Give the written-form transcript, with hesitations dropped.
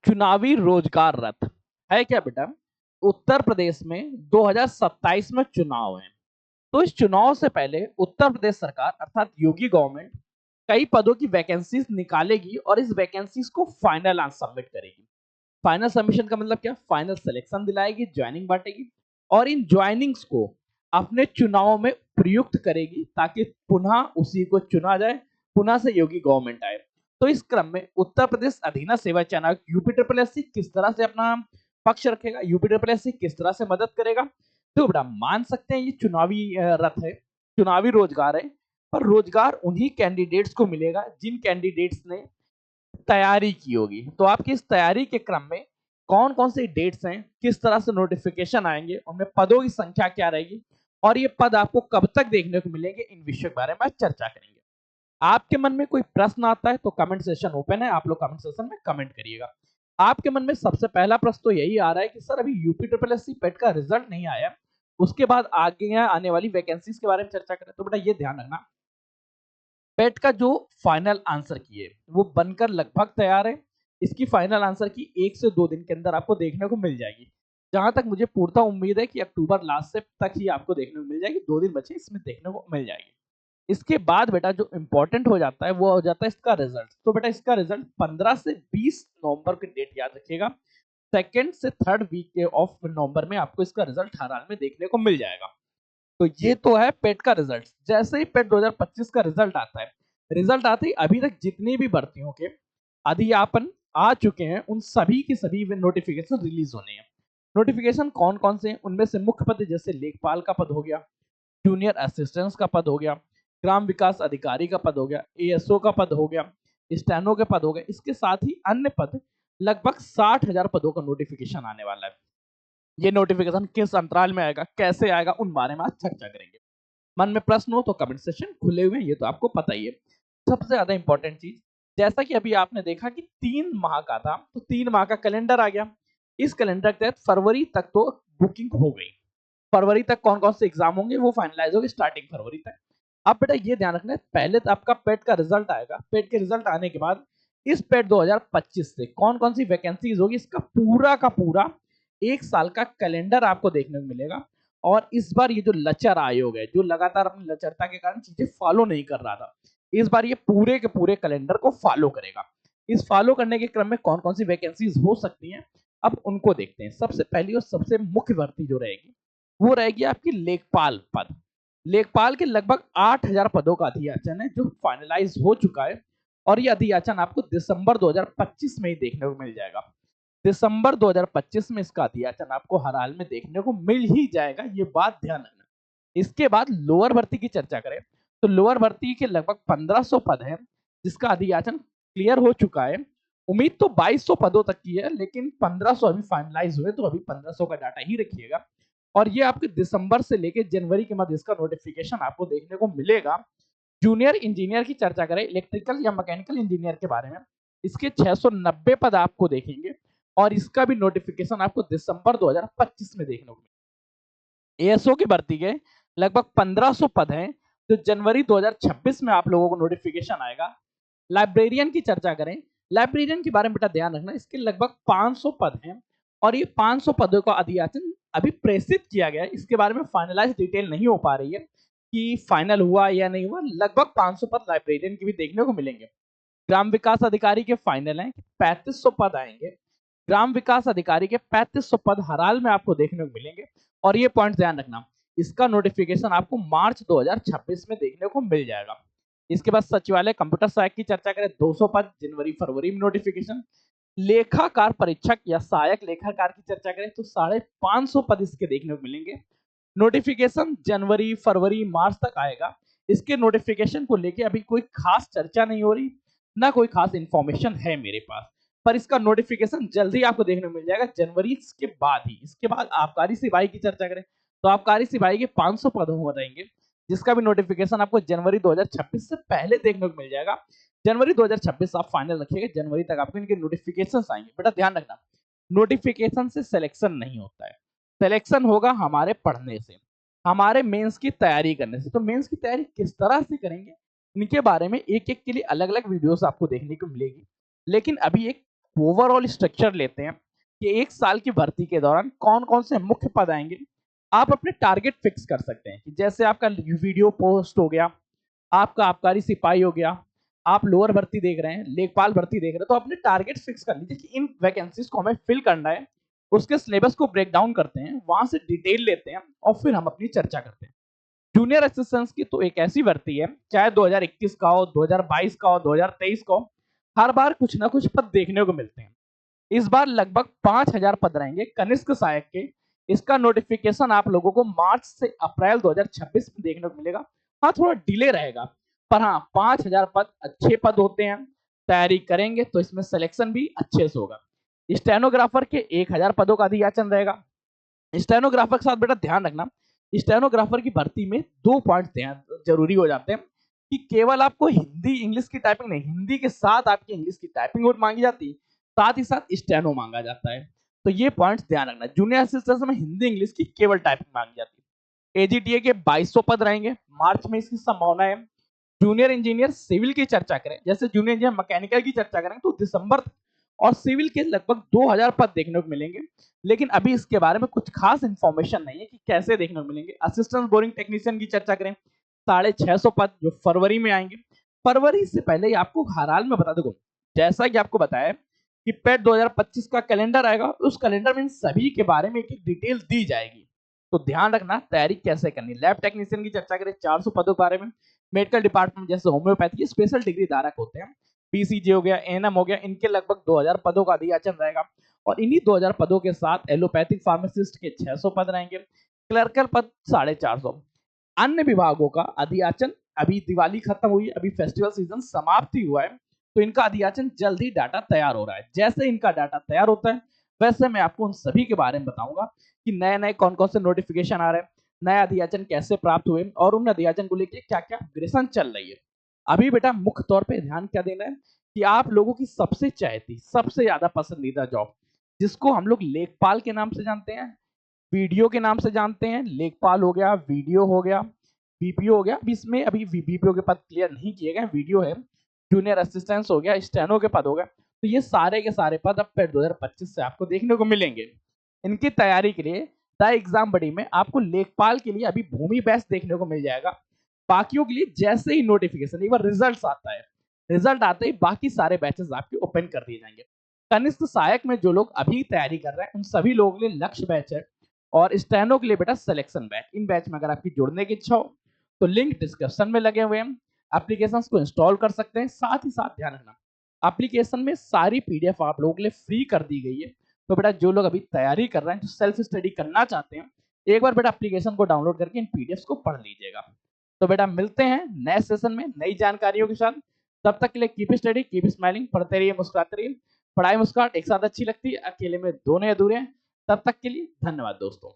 चुनावी रोजगार रथ है क्या बेटा? उत्तर प्रदेश में 2027 में चुनाव है। तो इस चुनाव से पहले उत्तर प्रदेश सरकार अर्थात योगी गवर्नमेंट कई पदों की वैकेंसीज निकालेगी और इस वैकेंसीज को फाइनल सबमिट करेगी। फाइनल सबमिशन का मतलब क्या? फाइनल सिलेक्शन दिलाएगी, ज्वाइनिंग बांटेगी और इन ज्वाइनिंग्स को अपने चुनाव में प्रयुक्त करेगी ताकि पुनः उसी को चुना जाए, पुनः से योगी गवर्नमेंट आए। तो इस क्रम में उत्तर प्रदेश अधीना सेवा चयन यूपी ट्रिपल एस किस तरह से अपना पक्ष रखेगा, यूपी ट्रिपल एस किस तरह से मदद करेगा। तो बेटा मान सकते हैं ये चुनावी रथ है, चुनावी रोजगार है, पर रोजगार उन्हीं कैंडिडेट्स को मिलेगा जिन कैंडिडेट्स ने तैयारी की होगी। तो आपकी इस तैयारी के क्रम में कौन कौन से डेट्स हैं, किस तरह से नोटिफिकेशन आएंगे, उनमें पदों की संख्या क्या रहेगी और ये पद आपको कब तक देखने को मिलेंगे, इन विषयों के बारे में चर्चा करेंगे। आपके मन में कोई प्रश्न आता है तो कमेंट सेशन ओपन है, आप लोग कमेंट सेशन में कमेंट करिएगा। आपके मन में सबसे पहला प्रश्न तो यही आ रहा है कि सर अभी यूपी ट्रिपल एस पेट का रिजल्ट नहीं आया, उसके बाद आगे आने वाली वैकेंसीज के बारे में चर्चा करें। तो बेटा ये ध्यान रखना, पेट का जो फाइनल आंसर की है वो बनकर लगभग तैयार है। इसकी फाइनल आंसर की 1 से 2 दिन के अंदर आपको देखने को मिल जाएगी। जहां तक मुझे पूर्णतः उम्मीद है कि अक्टूबर लास्ट से तक ही आपको देखने को मिल जाएगी, 2 दिन बचे इसमें देखने को मिल जाएगी। इसके बाद बेटा जो इंपॉर्टेंट हो जाता है वो हो जाता है इसका रिजल्ट। तो बेटा इसका रिजल्ट 15 से 20 नवंबर की डेट याद रखिएगा। सेकेंड से थर्ड वीक ऑफ नवंबर में आपको इसका रिजल्ट हर हाल में देखने को मिल जाएगा। तो ये तो है पेट का रिजल्ट। जैसे ही पेट 2025 का रिजल्ट आता है, रिजल्ट आते ही अभी तक जितनी भी भर्तियों के अध्यापन आ चुके हैं उन सभी की सभी नोटिफिकेशन रिलीज होने हैं। नोटिफिकेशन कौन कौन से हैं? उनमें से मुख्य पद जैसे लेखपाल का पद हो गया, जूनियर असिस्टेंट का पद हो गया, ग्राम विकास अधिकारी का पद हो गया, एएसओ का पद हो गया, स्टेनो के पद हो गए। इसके साथ ही अन्य पद लगभग 60,000 पदों का नोटिफिकेशन आने वाला है। ये नोटिफिकेशन किस अंतराल में आएगा, कैसे आएगा, उन बारे में आज चर्चा करेंगे। मन में प्रश्न हो तो कमेंट सेक्शन खुले हुए हैं, ये तो आपको पता ही है। सबसे ज्यादा इंपॉर्टेंट चीज, जैसा कि अभी आपने देखा कि 3 माह का था, तो 3 माह का कैलेंडर आ गया। इस कैलेंडर के तहत फरवरी तक तो बुकिंग हो गई। फरवरी तक कौन कौन से एग्जाम होंगे वो फाइनलाइज होगी स्टार्टिंग फरवरी तक। अब बेटा ये ध्यान रखना है, पहले तो आपका पेट का रिजल्ट आएगा। पेट के रिजल्ट आने के बाद इस पेट 2025 से कौन कौन सी वैकेंसीज होगी, इसका पूरा का पूरा 1 साल का कैलेंडर आपको देखने को मिलेगा। और इस बार ये जो लचर आयोग है, जो लगातार अपनी लचरता के कारण चीजें फॉलो नहीं कर रहा था, इस बार ये पूरे के पूरे कैलेंडर को फॉलो करेगा। इस फॉलो करने के क्रम में कौन कौन सी वैकेंसीज हो सकती हैं, अब उनको देखते हैं। सबसे पहली और सबसे मुख्य भर्ती जो रहेगी वो रहेगी आपकी लेखपाल पद। लेखपाल के लगभग 8,000 पदों का अधियाचन है जो फाइनलाइज हो चुका है और ये अधियाचन आपको दिसंबर 2025 में ही देखने को मिल जाएगा। दिसंबर 2025 में इसका अधियाचन आपको हर हाल में देखने को मिल ही जाएगा, ये बात ध्यान रखना। इसके बाद लोअर भर्ती की चर्चा करें तो लोअर भर्ती के लगभग 1500 पद हैं जिसका अधियाचन क्लियर हो चुका है। उम्मीद तो 2200 पदों तक की है, लेकिन 1500 अभी फाइनलाइज हुए, तो अभी 1500 का डाटा ही रखिएगा। और ये आपके दिसंबर से लेकर जनवरी के मध्य इसका नोटिफिकेशन आपको देखने को मिलेगा। जूनियर इंजीनियर की चर्चा करें, इलेक्ट्रिकल या मैकेनिकल इंजीनियर के बारे में, इसके 690 पद आपको देखेंगे और इसका भी नोटिफिकेशन आपको दिसंबर 2025 में देखने को मिलेगा। एएसओ की भर्ती के लगभग 1500 पद हैं जो जनवरी 2026 में आप लोगों को नोटिफिकेशन आएगा। लाइब्रेरियन की चर्चा करें, लाइब्रेरियन के बारे में बेटा ध्यान रखना, इसके लगभग 500 पद हैं और ये 500 पदों का अधियाचन अभी प्रेषित किया गया है। इसके बारे में फाइनलाइज डिटेल नहीं हो पा रही है कि फाइनल हुआ या नहीं हुआ। लगभग 500 पद लाइब्रेरियन के भी देखने को मिलेंगे। ग्राम विकास अधिकारी के फाइनल हैं, 3500 पद आएंगे। ग्राम विकास अधिकारी के 3500 पद हर हाल में आपको देखने को मिलेंगे और ये पॉइंट ध्यान रखना, इसका नोटिफिकेशन आपको मार्च 2026 में देखने को मिल जाएगा। इसके बाद सचिवालय कंप्यूटर सहायक की चर्चा करें, 200 पद जनवरी फरवरी में नोटिफिकेशन। लेखाकार परीक्षक या सहायक लेखाकार की चर्चा करें तो 550 पद इसके देखने को मिलेंगे। नोटिफिकेशन जनवरी फरवरी मार्च तक आएगा। इसके नोटिफिकेशन को लेके अभी कोई खास चर्चा नहीं हो रही, ना कोई खास इंफॉर्मेशन है मेरे पास, पर इसका नोटिफिकेशन जल्दी आपको देखने को मिल जाएगा जनवरी के बाद ही। इसके बाद आबकारी सिपाही की चर्चा करें तो आबकारी सिपाही के 500 पद हो रहेंगे जिसका भी नोटिफिकेशन आपको जनवरी 2026 से पहले देखने को मिल जाएगा। जनवरी 2026 आप फाइनल रखिएगा, जनवरी तक आपको इनके नोटिफिकेशन आएंगे। बेटा ध्यान रखना, नोटिफिकेशन से सिलेक्शन नहीं होता है, सिलेक्शन होगा हमारे पढ़ने से, हमारे मेंस की तैयारी करने से। तो मेंस की तैयारी किस तरह से करेंगे इनके बारे में एक एक के लिए अलग अलग वीडियोस आपको देखने को मिलेगी, लेकिन अभी एक ओवरऑल स्ट्रक्चर लेते हैं कि एक साल की भर्ती के दौरान कौन कौन से मुख्य पद आएंगे, आप अपने टारगेट फिक्स कर सकते हैं कि जैसे आपका वीडियो पोस्ट हो गया, आपका आबकारी सिपाही हो गया, आप लोअर भर्ती देख रहे हैं, लेखपाल भर्ती देख रहे हैं, तो अपने टारगेट फिक्स कर लीजिए कि इन वैकेंसीज को हमें फिल करना है। उसके सिलेबस को ब्रेक डाउन करते हैं, वहां से डिटेल लेते हैं और फिर हम अपनी चर्चा करते हैं। जूनियर असिस्टेंट्स की तो एक ऐसी भर्ती है, चाहे 2021 का हो, 2022 का हो, 2023 का हो, हर बार कुछ ना कुछ पद देखने को मिलते हैं। इस बार लगभग 5000 पद रहेंगे कनिष्क सहायक के। इसका नोटिफिकेशन आप लोगों को मार्च से अप्रैल 2026 में देखने को मिलेगा। हाँ, थोड़ा डिले रहेगा, पर हाँ 5000 पद अच्छे पद होते हैं। तैयारी करेंगे तो इसमें सिलेक्शन भी अच्छे से होगा। स्टेनोग्राफर के 1000 पदों का अधियाचन रहेगा। स्टेनोग्राफर के साथ बेटा ध्यान रखना, स्टेनोग्राफर की भर्ती में 2 पॉइंट जरूरी हो जाते हैं कि केवल आपको हिंदी इंग्लिश की टाइपिंग नहीं, हिंदी के साथ आपकी इंग्लिश की टाइपिंग मांगी जाती है, साथ ही साथ स्टेनो मांगा जाता है। तो ये पॉइंट्स ध्यान रखना। जूनियर असिस्टेंट में हिंदी इंग्लिश की केवल टाइपिंग मांगी जाती है। एजीटीए के 2200 पद रहेंगे, मार्च में इसकी संभावना है। जूनियर इंजीनियर सिविल की चर्चा करें, जैसे जूनियर इंजीनियर मैकेनिकल की चर्चा करें तो दिसंबर, और सिविल के लगभग 2000 पद देखने को मिलेंगे। लेकिन अभी इसके बारे में कुछ खास इंफॉर्मेशन नहीं है कि कैसे देखने को मिलेंगे। असिस्टेंट बोरिंग टेक्नीशियन की चर्चा करें, 650 पद जो फरवरी में आएंगे। फरवरी से पहले ही आपको हर हाल में बता दूं, जैसा कि आपको बताया कि पेट 2025 का कैलेंडर आएगा, उस कैलेंडर में इन सभी के बारे में एक डिटेल दी जाएगी। तो ध्यान रखना तैयारी कैसे करनी। लैब टेक्नीशियन की चर्चा करें, 400 पदों के बारे में। मेडिकल डिपार्टमेंट जैसे होम्योपैथी स्पेशल डिग्री धारक होते हैं, पीसीजे हो गया, एएनएम हो गया, इनके लगभग 2000 पदों का अधियाचन रहेगा। और इन्हीं 2000 पदों के साथ एलोपैथिक फार्मासिस्ट के 600 पद रहेंगे, क्लर्कल पद 450। अन्य विभागों का अधियाचन, अभी दिवाली खत्म हुई, अभी फेस्टिवल सीजन समाप्त ही हुआ है, तो इनका अधियाचन जल्द ही डाटा तैयार हो रहा है। जैसे इनका डाटा तैयार होता है वैसे मैं आपको उन सभी के बारे में बताऊंगा कि नए नए कौन कौन से नोटिफिकेशन आ रहे हैं, नया अधियाचन कैसे प्राप्त हुए और उन अधियाचन को लेकर क्या क्या अपग्रेडेशन चल रही है। अभी बेटा मुख्य तौर पे ध्यान क्या देना है कि आप लोगों की सबसे चाहती, सबसे ज्यादा पसंदीदा जॉब, जिसको हम लोग लेखपाल के नाम से जानते हैं, वीडियो के नाम से जानते हैं, लेखपाल हो गया, वीडियो हो गया, बीपीओ हो गया। अभी इसमें अभी बीपीओ के पद क्लियर नहीं किए गए, वीडियो है, जूनियर असिस्टेंट हो गया, स्टेनो के पद हो गए। तो ये सारे के सारे पद अब पेट 2025 से आपको देखने को मिलेंगे। इनकी तैयारी के लिए द एग्जाम बडी में आपको लेखपाल के लिए अभी भूमि बैच देखने को मिल जाएगा। बाकियों के लिए जैसे ही नोटिफिकेशन, एक बार रिजल्ट आता है, रिजल्ट आते ही बाकी सारे बैचेस आपके ओपन कर दिए जाएंगे। कनिष्ठ सहायक में जो लोग अभी तैयारी कर रहे हैं उन सभी लोगों के लिए लक्ष्य बैच है, और स्टेनो के लिए बेटा सिलेक्शन बैच। इन बैच में अगर आपकी जुड़ने की इच्छा हो तो लिंक डिस्क्रिप्शन में लगे हुए हैं, एप्लीकेशन को इंस्टॉल कर सकते हैं। साथ ही साथ ध्यान रखना, एप्लीकेशन में सारी पीडीएफ आप लोगों के लिए फ्री कर दी गई है। तो बेटा जो लोग अभी तैयारी कर रहे हैं, जो सेल्फ स्टडी करना चाहते हैं, एक बार बेटा एप्लीकेशन को डाउनलोड करके इन पीडीएफ को पढ़ लीजिएगा। तो बेटा मिलते हैं नए सेशन में नई जानकारियों के साथ। तब तक के लिए कीप स्टडी, कीप स्माइलिंग, पढ़ते रहिए, मुस्कुराते रहिए। पढ़ाई मुस्कुराहट एक साथ अच्छी लगती है, अकेले में दोनों अधूरे हैं। तब तक के लिए धन्यवाद दोस्तों।